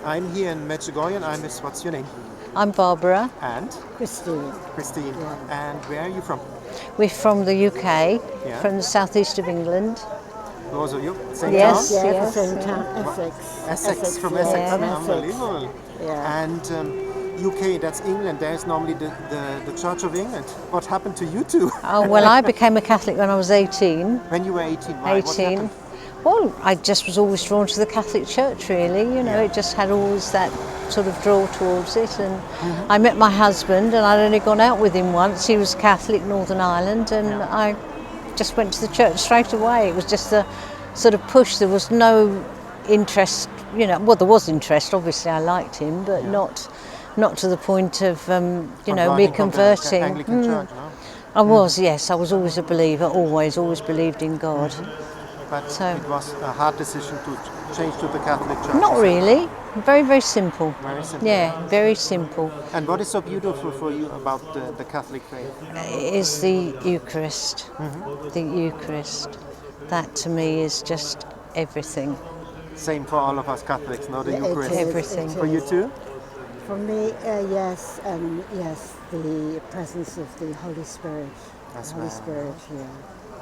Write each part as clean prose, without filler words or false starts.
I'm here in Medjugorje and I'm Miss, what's your name? I'm Barbara. And? Christine. Christine. Yeah. And where are you from? We're from the UK, Yeah. from the southeast of England. Those of you? Same Yes. town? Yeah, the same town, Essex. Essex, from yeah, Essex. from Unbelievable. Yeah. And UK, that's England. There's normally the Church of England. What happened to you two? Oh, well, I became a Catholic when I was 18. When you were 18, why? What 18. happened? Well, I just was always drawn to the Catholic Church, really. You know, Yeah. it just had always that sort of draw towards it. And I met my husband, and I'd only gone out with him once. He was Catholic, Northern Ireland, and I just went to the church straight away. It was just a sort of push. There was no interest, you know. Well, there was interest. Obviously, I liked him, but not to the point of, you know, me Converting from the converting. Anglican Church, no? I was, yes. I was always a believer. Always believed in God. But So- it was a hard decision to change to the Catholic Church. Not really. Very simple. Very simple. Yeah, very simple. And what is so beautiful for you about the Catholic faith? Is the Eucharist. The Eucharist. That to me is just everything. Same for all of us Catholics, no? The Yeah, it Eucharist. is, Everything. it For you is. too? For me, yes, yes, the presence of the Holy Spirit. That's the Holy right. Spirit, yeah.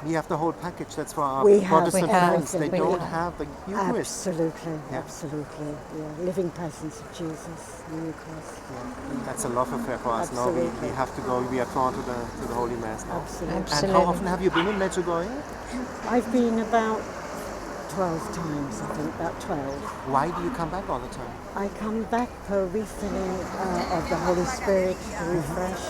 We have the whole package. That's for our We have- Protestant we have friends. They everything. don't We have the Eucharist. Absolutely, Yeah. absolutely, yeah. Living presence of Jesus, the Eucharist. That's a love affair for us. No, Absolutely. we have to go. We are drawn to the Holy Mass now. Absolutely. And Absolutely. how often have you been in Medjugorje? I've been about 12 times, I think, about 12. Why do you come back all the time? I come back for refilling of the Holy Spirit to refresh.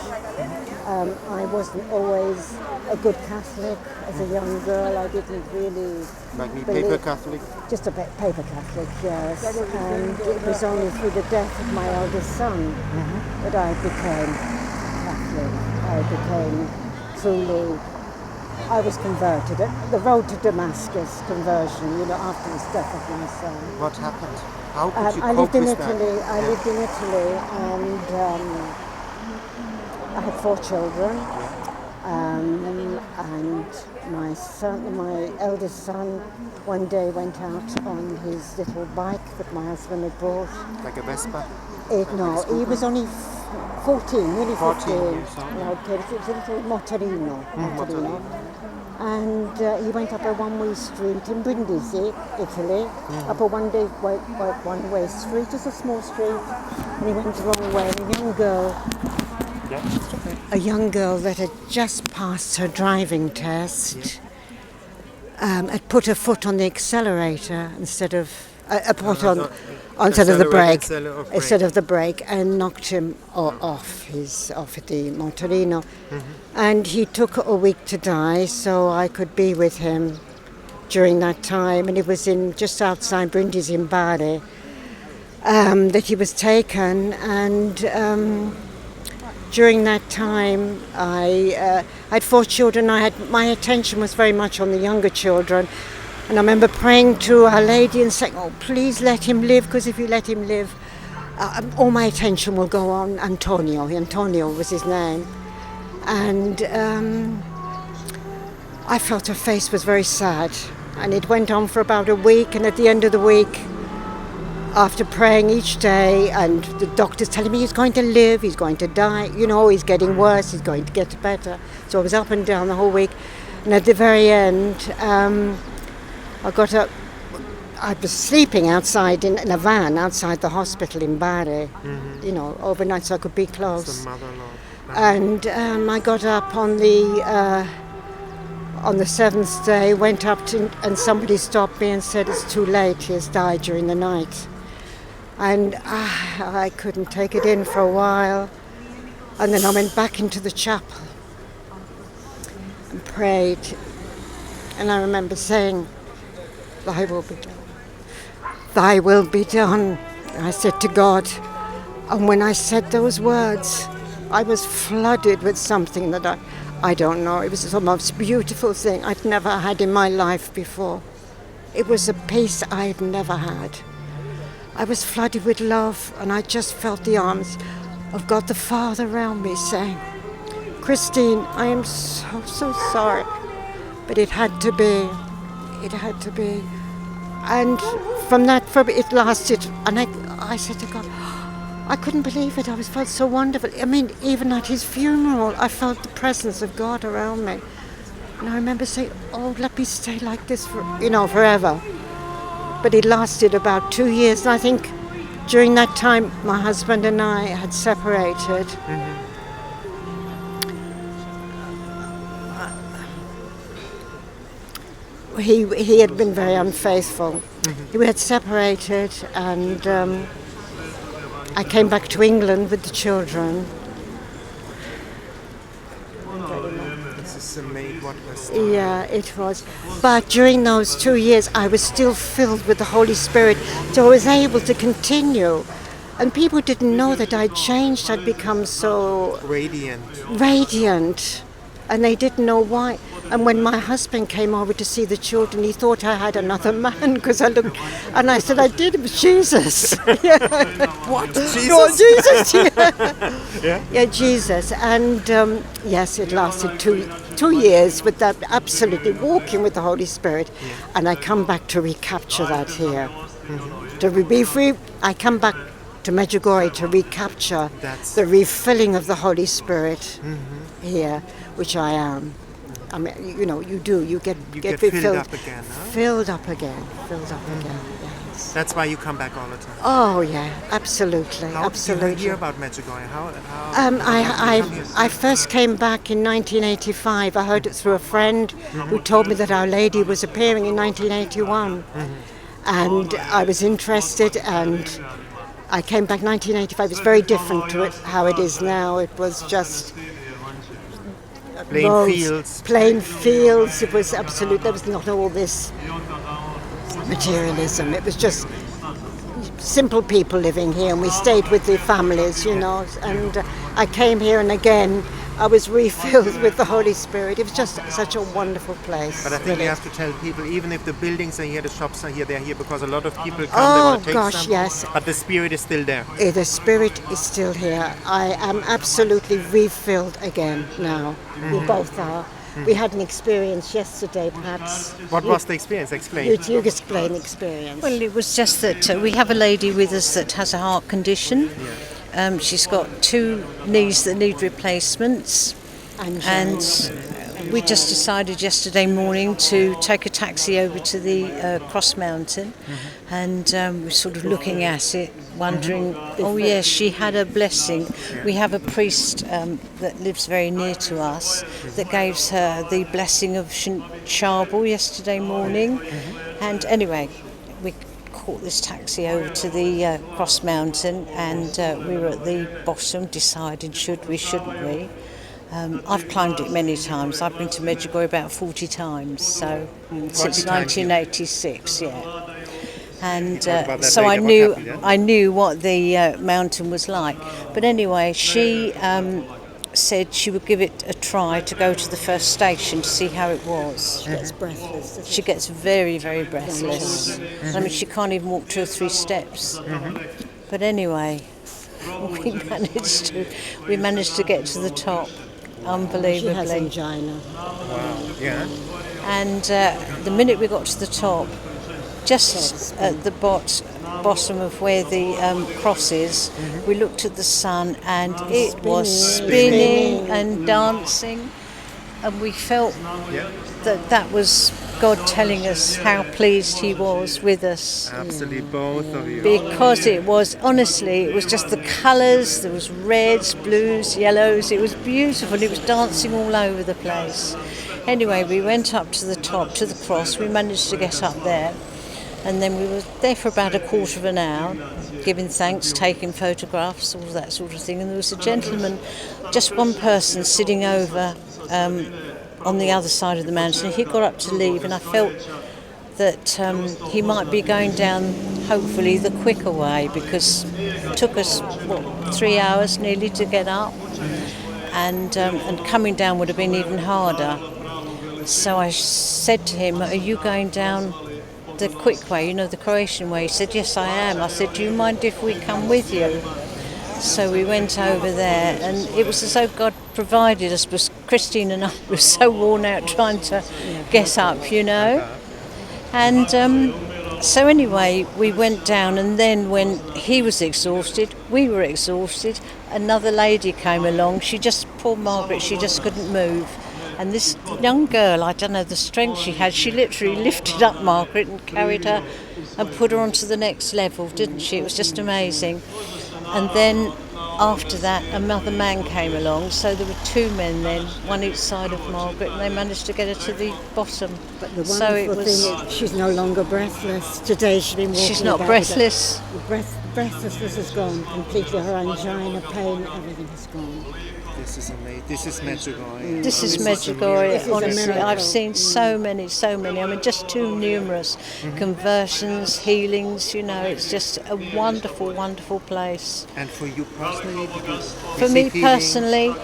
I wasn't always a good Catholic as a young girl. I didn't really Like me, believe- paper Catholic. Just a paper Catholic, yes. And it was only through the death of my eldest son that I became Catholic. I became truly, I was converted. The road to Damascus conversion, you know, after the death of my son. What happened? How could you I cope lived in with Italy. that? I lived in Italy, and I had 4 children. And my eldest son, one day went out on his little bike that my husband had bought. Like a Vespa? No, he was only 14, nearly 14 15. years old. Yeah, okay, it was a little motorino. And he went up a one-way street in Brindisi, Italy, up a one-way street, just a small street, and he went the wrong way. And a young girl that had just passed her driving test had put her foot on the accelerator instead of instead of the brake, and knocked him off the motorino. And he took a week to die, so I could be with him during that time. And it was just outside Brindisi in Bari that he was taken. And during that time, I had 4 children. My attention was very much on the younger children. And I remember praying to Our Lady and saying, "Oh, please let him live, because if you let him live, all my attention will go on Antonio." Antonio was his name. And I felt her face was very sad. And it went on for about a week. And at the end of the week, after praying each day, and the doctors telling me he's going to live, he's going to die, you know, he's getting worse, he's going to get better. So I was up and down the whole week. And at the very end, I got up. I was sleeping outside in a van outside the hospital in Bari, you know, overnight, so I could be close. The mother-in-law. And I got up on the 7th day, went up and somebody stopped me and said, "It's too late, he has died during the night." And I couldn't take it in for a while. And then I went back into the chapel and prayed. And I remember saying, "Thy will be done. Thy will be done." I said to God. And when I said those words, I was flooded with something that I don't know. It was the most beautiful thing I'd never had in my life before. It was a peace I'd never had. I was flooded with love, and I just felt the arms of God the Father around me saying, "Christine, I am so sorry, but it had to be. It had to be." And from that, it lasted, and I said to God, I couldn't believe it. I felt so wonderful. I mean, even at his funeral, I felt the presence of God around me. And I remember saying, oh, let me stay like this forever. But it lasted about 2 years, and I think during that time, my husband and I had separated. He had been very unfaithful. We had separated, and I came back to England with the children. This is amazing what was. Yeah, it was. But during those 2 years, I was still filled with the Holy Spirit, so I was able to continue. And people didn't know that I'd changed. I'd become so radiant, and they didn't know why. And when my husband came over to see the children, he thought I had another man because I looked. And I said, I did. It was Jesus. What? Jesus? Oh, Jesus. Yeah. Yeah? Yeah, Jesus. And yes, it lasted two years with that, absolutely walking with the Holy Spirit. Yeah. And I come back to recapture that here. To be free, I come back to Medjugorje to recapture the refilling of the Holy Spirit here, which I am. I mean, you get filled up again, huh? Filled up again, yes. That's why you come back all the time. Oh yeah, absolutely, How absolutely. did you hear about Medjugorje? I first came back in 1985. I heard it through a friend who told me that Our Lady was appearing in 1981, and I was interested, and I came back 1985. It's very different to how it is now. It was just plain fields. It was absolute. There was not all this materialism. It was just simple people living here, and we stayed with the families, And I came here, and again, I was refilled with the Holy Spirit. It was just such a wonderful place. But I think you have to tell people, even if the buildings are here, the shops are here, they're here because a lot of people come, they want to take some. Yes. But the Spirit is still there. The Spirit is still here. I am absolutely refilled again now. We both are. We had an experience yesterday, perhaps. What was the experience? Explain. You explain the experience. Well, it was just that we have a lady with us that has a heart condition. She's got 2 knees that need replacements, and we just decided yesterday morning to take a taxi over to the Cross Mountain, and we're sort of looking at it, wondering, oh yes, she had a blessing. We have a priest that lives very near to us that gave her the blessing of Charbel yesterday morning, and anyway, we caught this taxi over to the Cross Mountain, and we were at the bottom deciding shouldn't we. I've climbed it many times. I've been to Medjugorje about 40 times, so since 1986, yeah. And so I knew what the mountain was like. But anyway, she said she would give it a try to go to the first station to see how it was. She gets breathless. She gets very, very breathless. I mean, she can't even walk 2 or 3 steps. But anyway, we managed to get to the top, unbelievably. She has angina. Wow. Yeah. And the minute we got to the top, just at the bottom of where the cross is, we looked at the sun, and it was spinning and dancing, and we felt that was God telling us how pleased He was with us. Absolutely, both of you. Because it was just the colours. There was reds, blues, yellows. It was beautiful. It was dancing all over the place. Anyway, we went up to the top, to the cross. We managed to get up there. And then we were there for about a quarter of an hour, giving thanks, taking photographs, all that sort of thing. And there was a gentleman, just one person, sitting over on the other side of the mountain. He got up to leave, and I felt that he might be going down, hopefully, the quicker way, because it took us, 3 hours nearly to get up, and coming down would have been even harder. So I said to him, "Are you going down the quick way, the Croatian way?" He said, "Yes, I am." I said, "Do you mind if we come with you?" So we went over there, and it was as though God provided us, because Christine and I were so worn out trying to get up, And So anyway, we went down, and then when he was exhausted, we were exhausted. Another lady came along. Poor Margaret, she just couldn't move. And this young girl, I don't know the strength she had, she literally lifted up Margaret and carried her and put her onto the next level, didn't she? It was just amazing. And then after that, another man came along, so there were two men then, one each side of Margaret, and they managed to get her to the bottom. But the wonderful thing is she's no longer breathless. Today she's been walking. She's not breathless. The breathlessness is gone completely. Her angina, pain, everything is gone. This is amazing. This is Medjugorje. This is Medjugorje. Honestly, miracle. I've seen so many. I mean, just too numerous conversions, healings. You know, it's just a wonderful, wonderful place. And for you personally, For me personally,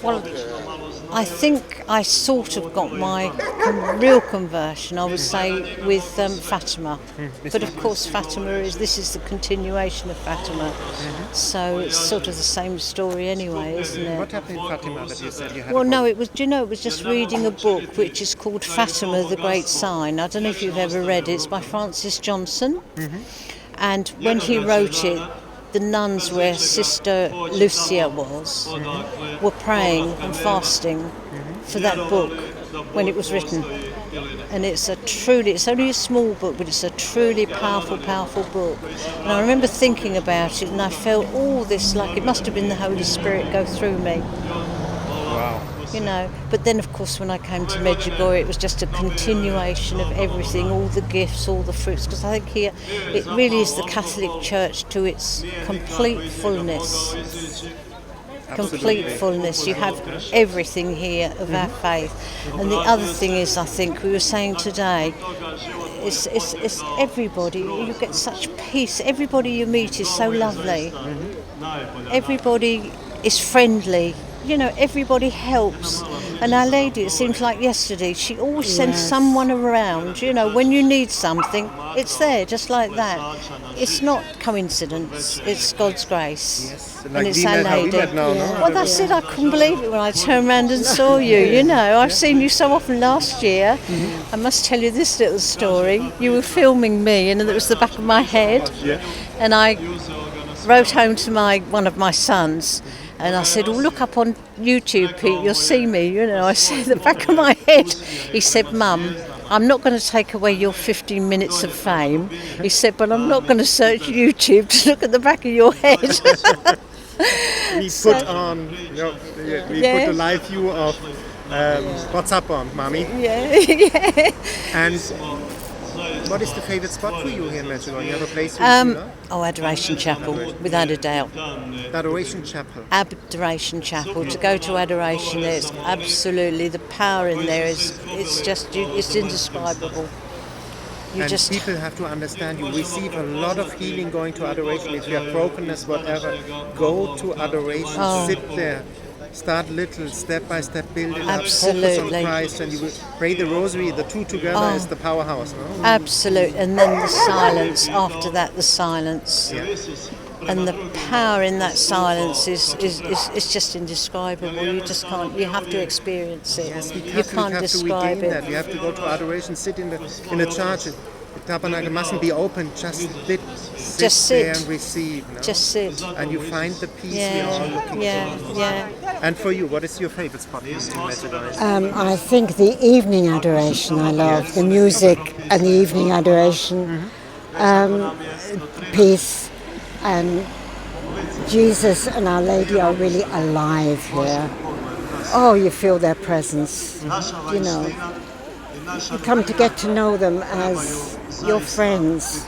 well, I think I sort of got my real conversion, I would say, with Fatima. But of course, this is the continuation of Fatima. So it's sort of the same story anyway, isn't it? What happened in Fatima that you said you had? Well, no, it was just reading a book which is called Fatima, the Great Sign. I don't know if you've ever read it. It's by Francis Johnson. And when he wrote it, the nuns where Sister Lucia were praying and fasting for that book when it was written. And it's only a small book, but it's a truly powerful, powerful book. And I remember thinking about it, and I felt all this, like it must have been the Holy Spirit go through me. Wow. You know, but then of course when I came to Medjugorje, it was just a continuation of everything, all the gifts, all the fruits, because I think here it really is the Catholic Church to its complete fullness. Complete fullness. You have everything here of our faith. And the other thing is, I think we were saying today, it's everybody. You get such peace. Everybody you meet is so lovely. Everybody is friendly. You know, everybody helps. And Our Lady, it seems like yesterday, she always sends someone around. You know, when you need something, it's there, just like that. It's not coincidence, it's God's grace. Yes, and like it's Our Lady. Now, no? Well, that's it, I couldn't believe it when I turned around and saw you, you know. I've seen you so often last year. I must tell you this little story. You were filming me, and it was the back of my head. And I wrote home to one of my sons, and I said, "Oh, look up on YouTube, Pete, you'll see me." You know, I said, the back of my head. He said, "Mum, I'm not going to take away your 15 minutes of fame." He said, "But I'm not going to search YouTube to look at the back of your head." We put a live view of what's up on, Mommy. Yeah. And what is the favourite spot for you here in Medjugorje? You have a place you love? Adoration Chapel, without a doubt. Adoration Chapel. Adoration Chapel. To go to Adoration, there's absolutely the power in there. It's indescribable. People have to understand, you receive a lot of healing going to adoration. If you have brokenness, whatever, go to adoration, sit there. Start little, step by step, build it up, focus on Christ, and you will pray the rosary. The two together is the powerhouse, no? Absolutely, and then the silence. After that, the silence, and the power in that silence is just indescribable. You just can't. You have to experience it. Yes, you can't describe it. That. You have to go to adoration, sit in the church. The tabernacle mustn't be open. Just sit there and receive. No? Just sit. And you find the peace we are all looking for. Yeah. And for you, what is your favourite spot in Medjugorje? I think the evening adoration I love, the music and the evening adoration, peace, and Jesus and Our Lady are really alive here. Oh, you feel their presence, you know. You come to get to know them as your friends,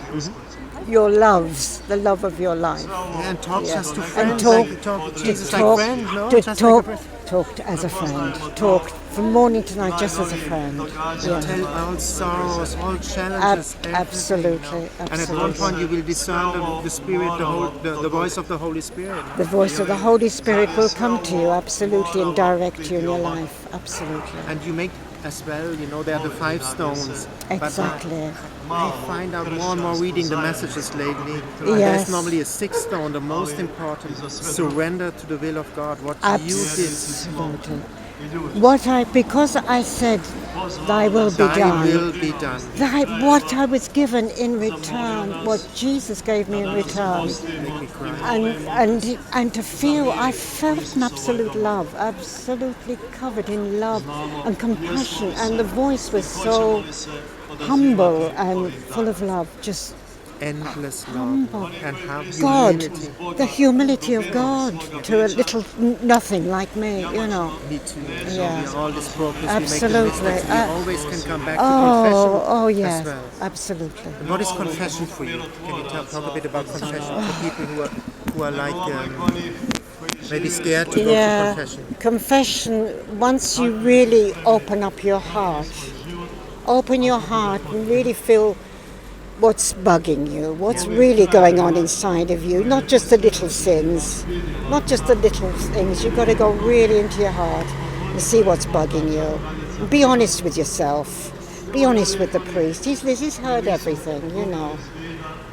your loves, the love of your life. And talk just to friends, and talk, like you talk to Jesus talk, like friends, no? to Just talk, like a talk as a friend. Talk from morning to night just as a friend. tell all sorrows, all challenges. Absolutely. And at one point you will discern the Spirit, the voice of the Holy Spirit. The voice of the Holy Spirit will come to you, absolutely, and direct you in your life, absolutely. And you make as well, you know, there are the 5 stones. Exactly. But I find out more and more reading the messages lately. Yes. There's normally a 6th stone, the most important. Surrender to the will of God, what you did. Absolutely. Because I said, "Thy will be Thy done." will be done. What I was given in return, what Jesus gave me in return, Make me cry. and to feel, I felt an absolute love, absolutely covered in love and compassion, and the voice was so humble and full of love, just Endless humble. love and have God, humility. the humility of God to a little nothing like me, you know. Me too. Yeah. We are all this progress. Absolutely. We make the mistakes. We always can come back to Oh, confession yes, as well. absolutely. And what is confession for you? Can you talk a bit about confession for people who are like maybe scared to go to confession? Confession, once you really open up your heart, and really feel what's bugging you, what's really going on inside of you, not just the little sins, not just the little things. You've got to go really into your heart and see what's bugging you. Be honest with yourself. Be honest with the priest. He's heard everything, you know.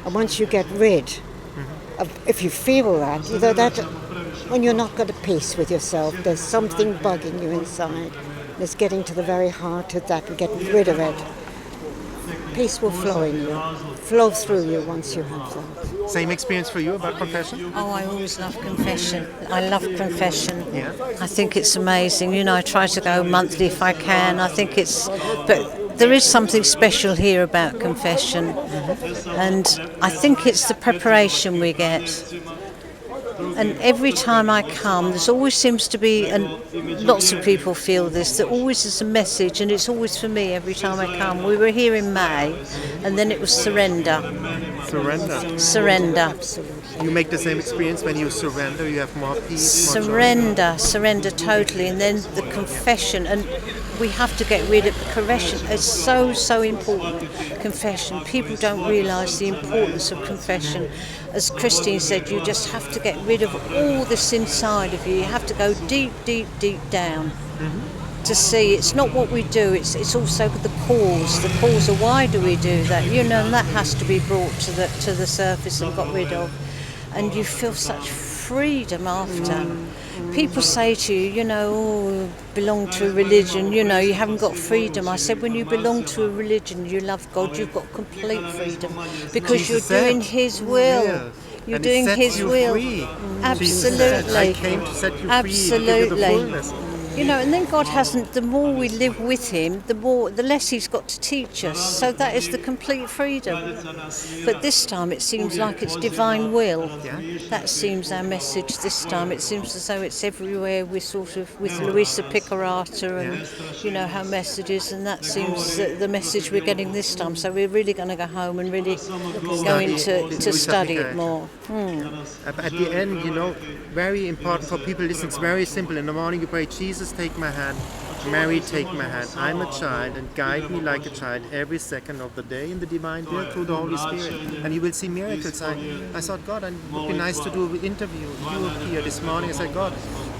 And once you get rid of, if you feel that, either that when you're not got a peace with yourself, there's something bugging you inside. And it's getting to the very heart of that and getting rid of it. Peace will flow through you once you have that. Same experience for you about confession? Oh, I always love confession. I love confession. Yeah. I think it's amazing. You know, I try to go monthly if I can. I think but there is something special here about confession. And I think it's the preparation we get. And every time I come, there always seems to be, and lots of people feel this, there always is a message, and it's always for me every time I come. We were here in May, and then it was surrender. Surrender. Surrender. You make the same experience when you surrender, you have more peace, more joy. Surrender totally, and then the confession, and we have to get rid of confession. It's so important. Confession. People don't realise the importance of confession. As Christine said, you just have to get rid of all this inside of you. You have to go deep down to see. It's not what we do. It's also the cause. The cause of why do we do that? You know, and that has to be brought to the surface and got rid of. And you feel such freedom after. People say to you, you know, oh, belong to a religion, you know, you haven't got freedom. I said, when you belong to a religion, you love God, you've got complete freedom because you're doing His will. You're doing His will. Absolutely. I came to set you free, to give you the fullness. You know, and then God hasn't, the more we live with Him, the less He's got to teach us. So that is the complete freedom. But this time it seems like it's divine will. That seems our message this time. It seems as though it's everywhere. We're sort of with Luisa Piccarata and, you know, her messages, and that seems the message we're getting this time. So we're really going to go home and really go into study it more. At the end, you know, very important for people, listen, it's very simple. In the morning you pray, Jesus, take my hand. Mary, take my hand. I'm a child, and guide me like a child every second of the day in the divine will through the Holy Spirit. And you will see miracles. I thought, God, it would be nice to do an interview. You appear this morning. I said, God,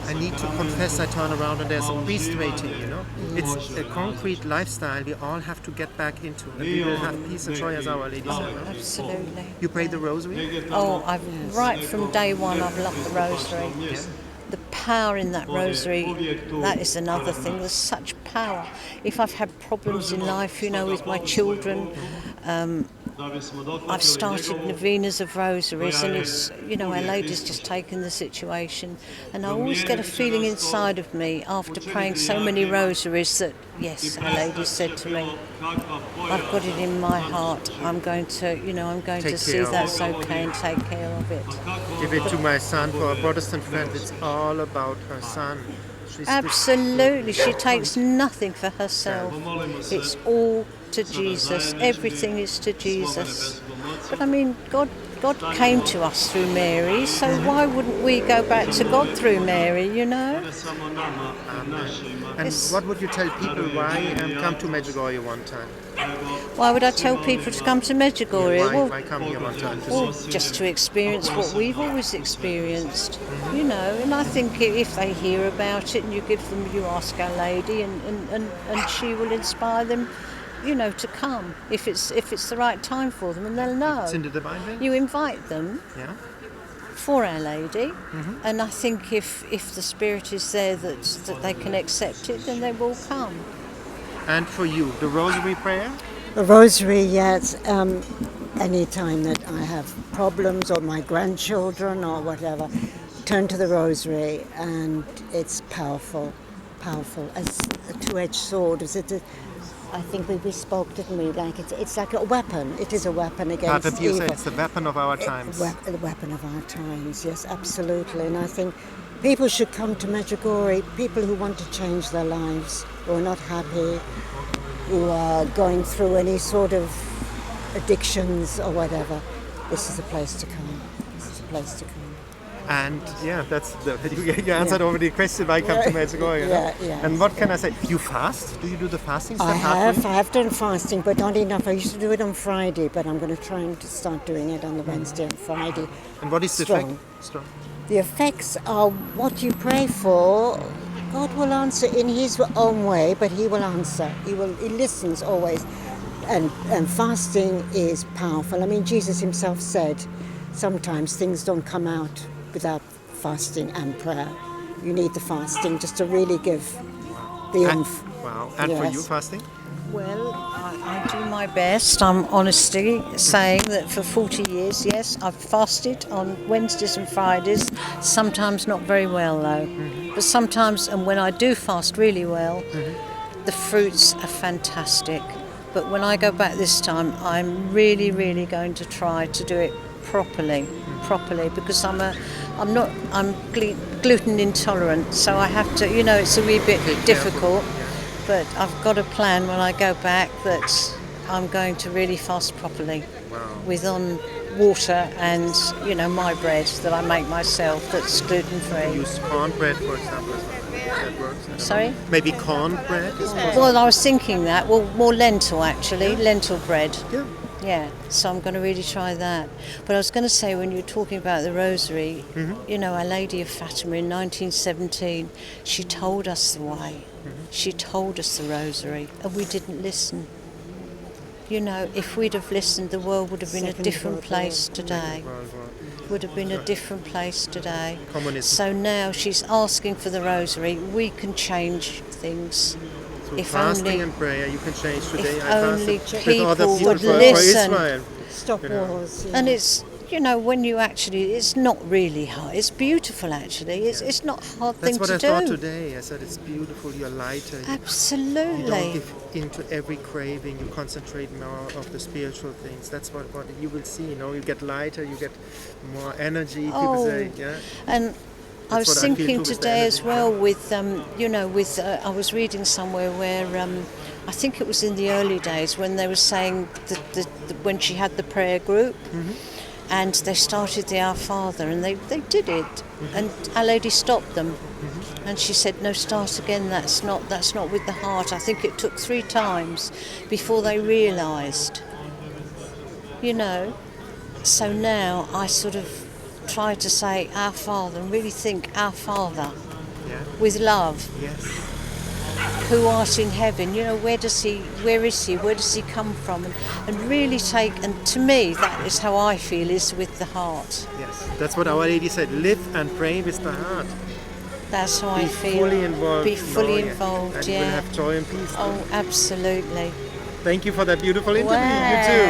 I need to confess. I turn around and there's a priest waiting, you know. It's a concrete lifestyle we all have to get back into. And we will have peace and joy, as Our Lady said. No? Absolutely. You pray the rosary? Oh, right from day one I've loved the rosary. Yeah. The power in that rosary, that is another thing. There's such power. If I've had problems in life, you know, with my children, I've started novenas of rosaries, and it's, you know, Our Lady's just taken the situation, and I always get a feeling inside of me after praying so many rosaries that, yes, Our Lady said to me, I've got it in my heart. I'm going to, you know, see that's okay and take care of it. Give it to my son. For a Protestant friend, it's all about her son. Absolutely, she takes nothing for herself. It's all to Jesus. Everything is to Jesus. But I mean, God came to us through Mary, so why wouldn't we go back to God through Mary, you know? And what would you tell people why come to Medjugorje one time? Why would I tell people to come to Medjugorje? Why come here one time? Just to experience what we've always experienced, you know. And I think if they hear about it and you ask Our Lady, and she will inspire them, you know, to come if it's the right time for them, and they'll know. It's in the divine will. You invite them. Yeah. for Our Lady, and I think if the Spirit is there that they can accept it, then they will come. And for you, the Rosary prayer? The Rosary, yes. Any time that I have problems or my grandchildren or whatever, turn to the Rosary, and it's powerful. As a two-edged sword. I think we spoke, didn't we? Like it's like a weapon. It is a weapon against Part of you evil. said it's the weapon of our times. The weapon of our times, yes, absolutely. And I think people should come to Medjugorje, people who want to change their lives, who are not happy, who are going through any sort of addictions or whatever. This is a place to come. And yeah, you answered already the question. Why come to Medjugorje? Yeah. And what can I say? You fast? Do you do the fasting? I have done fasting, but not enough. I used to do it on Friday, but I'm going to try and start doing it on the Wednesday and Friday. And what is the effect? Strong. The effects are what you pray for. God will answer in His own way, but He will answer. He listens always, and fasting is powerful. I mean, Jesus Himself said, sometimes things don't come out without fasting and prayer. You need the fasting just to really give the oomph. Wow. And yes. for you, fasting? Well, I do my best. I'm honestly saying that for 40 years, yes, I've fasted on Wednesdays and Fridays, sometimes not very well though. But sometimes, and when I do fast really well, the fruits are fantastic. But when I go back this time, I'm really, really going to try to do it properly, because I'm gluten intolerant, so I have to, it's a wee bit difficult, but I've got a plan when I go back that I'm going to really fast properly. With on water and my bread that I make myself that's gluten free. Use corn bread, for example, as well. That works. Sorry? Maybe corn bread is possible. Well, I was thinking that. Well, more lentil actually, lentil bread. Yeah. So I'm going to really try that. But I was going to say, when you were talking about the Rosary, Our Lady of Fatima in 1917, she told us the way. She told us the Rosary, and we didn't listen. If we'd have listened, the world would have been a different place today. Would have been a different place today. Communism. So now she's asking for the Rosary. We can change things. So if fasting only, and prayer you can change today. if I only fasted people with other people would for listen. Israel. Stop wars. Yeah. And it's, when you actually, it's not really hard. It's beautiful actually. It's not a hard thing to do. That's what I thought today. I said it's beautiful, you're lighter. Absolutely. You don't give into every craving, you concentrate more of the spiritual things. That's what you will see, you get lighter, you get more energy, people say, yeah. And I was thinking today as well with, I was reading somewhere where, I think it was in the early days when they were saying that when she had the prayer group, and they started the Our Father, and they did it, and Our Lady stopped them, and she said, no, start again, that's not with the heart. I think it took 3 times before they realised, so now I sort of try to say Our Father and really think Our Father with love. Yes. Who art in heaven, where is he, where does he come from, and really take, and to me that is how I feel, is with the heart. Yes, that's what Our Lady said, live and pray with the heart. That's how I feel. Fully involved. Be fully involved, and you will have joy and peace. Oh, absolutely. Thank you for that beautiful interview, you too.